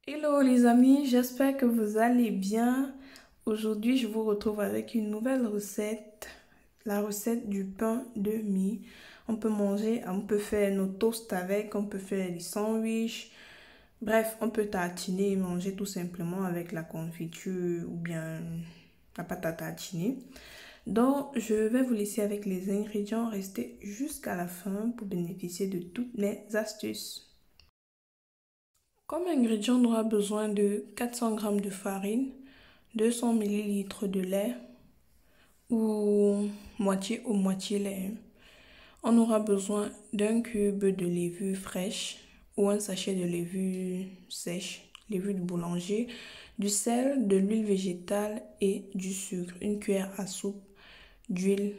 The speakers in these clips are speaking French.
Hello les amis, j'espère que vous allez bien. Aujourd'hui, je vous retrouve avec une nouvelle recette, la recette du pain de mie. On peut manger, on peut faire nos toasts avec, on peut faire des sandwichs. Bref, on peut tartiner et manger tout simplement avec la confiture ou bien la pâte à tartiner. Donc, je vais vous laisser avec les ingrédients. Restez jusqu'à la fin pour bénéficier de toutes mes astuces. Comme ingrédient, on aura besoin de 400 g de farine, 200 ml de lait ou moitié ou moitié lait. On aura besoin d'un cube de levure fraîche ou un sachet de levure sèche, levure de boulanger, du sel, de l'huile végétale et du sucre. Une cuillère à soupe d'huile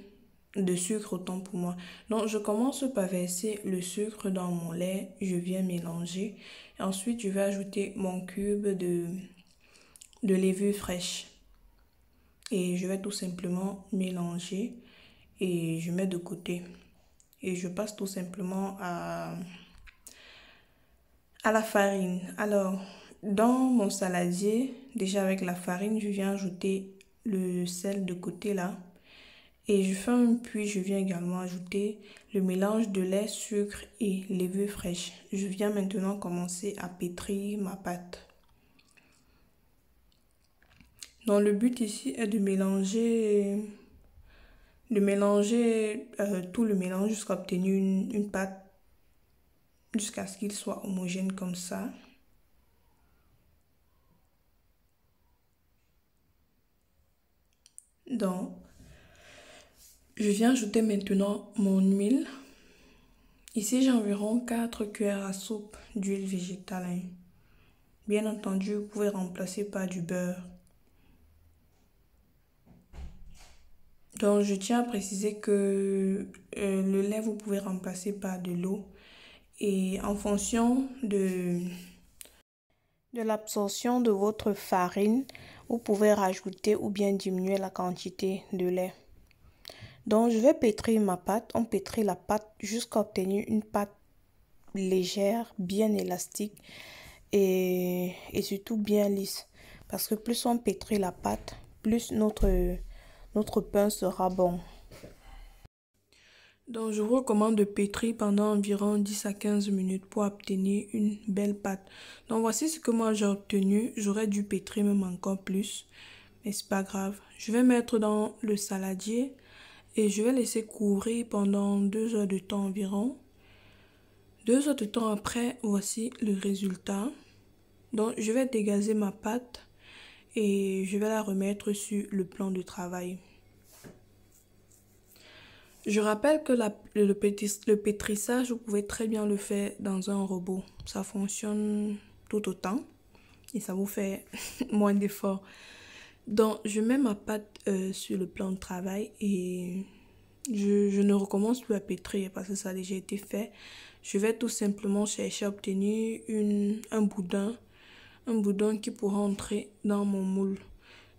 de sucre autant pour moi. Donc, je commence par verser le sucre dans mon lait. Je viens mélanger. Et ensuite, je vais ajouter mon cube de levure fraîche. Et je vais tout simplement mélanger. Et je mets de côté. Et je passe tout simplement à la farine. Alors, dans mon saladier, déjà avec la farine, je viens ajouter le sel de côté là. Et je fais puis je viens également ajouter le mélange de lait, sucre et levure fraîche. Je viens maintenant commencer à pétrir ma pâte. Donc le but ici est de mélanger tout le mélange jusqu'à obtenir une pâte, jusqu'à ce qu'il soit homogène comme ça. Donc, je viens ajouter maintenant mon huile. Ici, j'ai environ 4 cuillères à soupe d'huile végétale. Bien entendu, vous pouvez remplacer par du beurre. Donc, je tiens à préciser que le lait, vous pouvez remplacer par de l'eau. Et en fonction de l'absorption de votre farine, vous pouvez rajouter ou bien diminuer la quantité de lait. Donc, je vais pétrir ma pâte. On pétrit la pâte jusqu'à obtenir une pâte légère, bien élastique et surtout bien lisse. Parce que plus on pétrit la pâte, plus notre pain sera bon. Donc, je vous recommande de pétrir pendant environ 10 à 15 minutes pour obtenir une belle pâte. Donc, voici ce que moi j'ai obtenu. J'aurais dû pétrir même encore plus, mais c'est pas grave. Je vais mettre dans le saladier et je vais laisser courir pendant 2 heures de temps environ. 2 heures de temps après, voici le résultat. Donc, je vais dégazer ma pâte et je vais la remettre sur le plan de travail. Je rappelle que le pétrissage, vous pouvez très bien le faire dans un robot. Ça fonctionne tout autant et ça vous fait moins d'efforts. Donc, je mets ma pâte sur le plan de travail et je ne recommence plus à pétrir parce que ça a déjà été fait. Je vais tout simplement chercher à obtenir un boudin qui pourra entrer dans mon moule.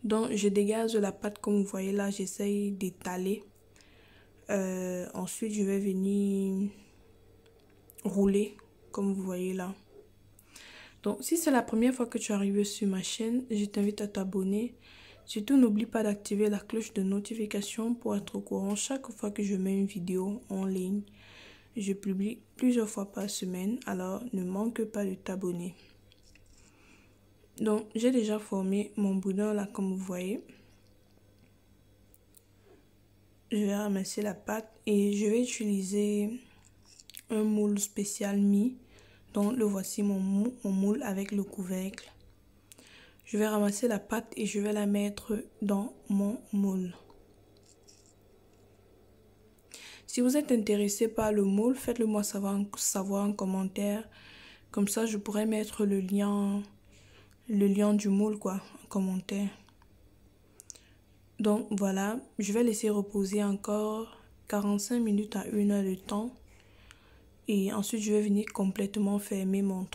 Donc, je dégage la pâte comme vous voyez là, j'essaye d'étaler. Ensuite, je vais venir rouler, comme vous voyez là. Donc, si c'est la première fois que tu arrives sur ma chaîne, je t'invite à t'abonner. Surtout, n'oublie pas d'activer la cloche de notification pour être au courant chaque fois que je mets une vidéo en ligne. Je publie plusieurs fois par semaine, alors ne manque pas de t'abonner. Donc, j'ai déjà formé mon boudin là, comme vous voyez. Je vais ramasser la pâte et je vais utiliser un moule spécial mie. Donc le voici mon moule avec le couvercle. Je vais ramasser la pâte et je vais la mettre dans mon moule. Si vous êtes intéressé par le moule, faites-le moi savoir en commentaire. Comme ça, je pourrais mettre le lien du moule quoi, en commentaire. Donc voilà, je vais laisser reposer encore 45 minutes à 1 heure de temps. Et ensuite, je vais venir complètement fermer mon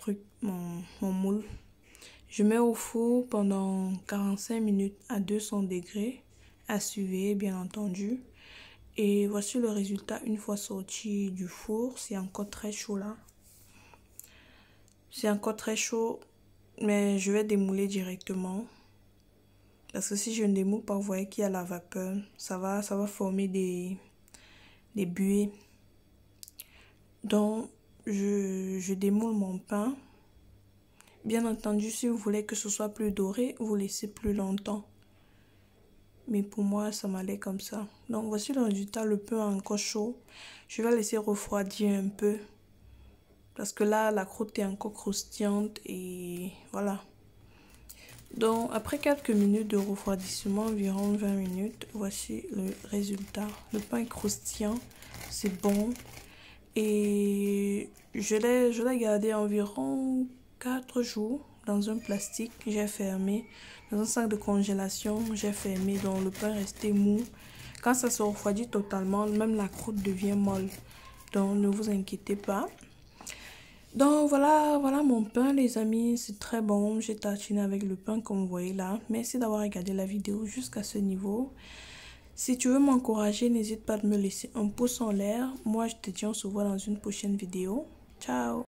moule. Je mets au four pendant 45 minutes à 200 degrés, à surveiller bien entendu. Et voici le résultat une fois sorti du four. C'est encore très chaud là. C'est encore très chaud. Mais je vais démouler directement. Parce que si je ne démoule pas, vous voyez qu'il y a la vapeur. Ça va former des buées. Donc, je démoule mon pain. Bien entendu, si vous voulez que ce soit plus doré, vous laissez plus longtemps. Mais pour moi, ça m'allait comme ça. Donc, voici le résultat. Le pain est encore chaud. Je vais laisser refroidir un peu. Parce que là, la croûte est encore croustillante et voilà. Donc, après quelques minutes de refroidissement, environ 20 minutes, voici le résultat. Le pain est croustillant, c'est bon. Et je l'ai gardé environ 4 jours dans un plastique. J'ai fermé. Dans un sac de congélation, j'ai fermé. Donc, le pain est resté mou. Quand ça se refroidit totalement, même la croûte devient molle. Donc, ne vous inquiétez pas. Donc voilà mon pain les amis, c'est très bon, j'ai tartiné avec le pain comme vous voyez là. Merci d'avoir regardé la vidéo jusqu'à ce niveau. Si tu veux m'encourager, n'hésite pas à me laisser un pouce en l'air. Moi je te dis on se voit dans une prochaine vidéo. Ciao!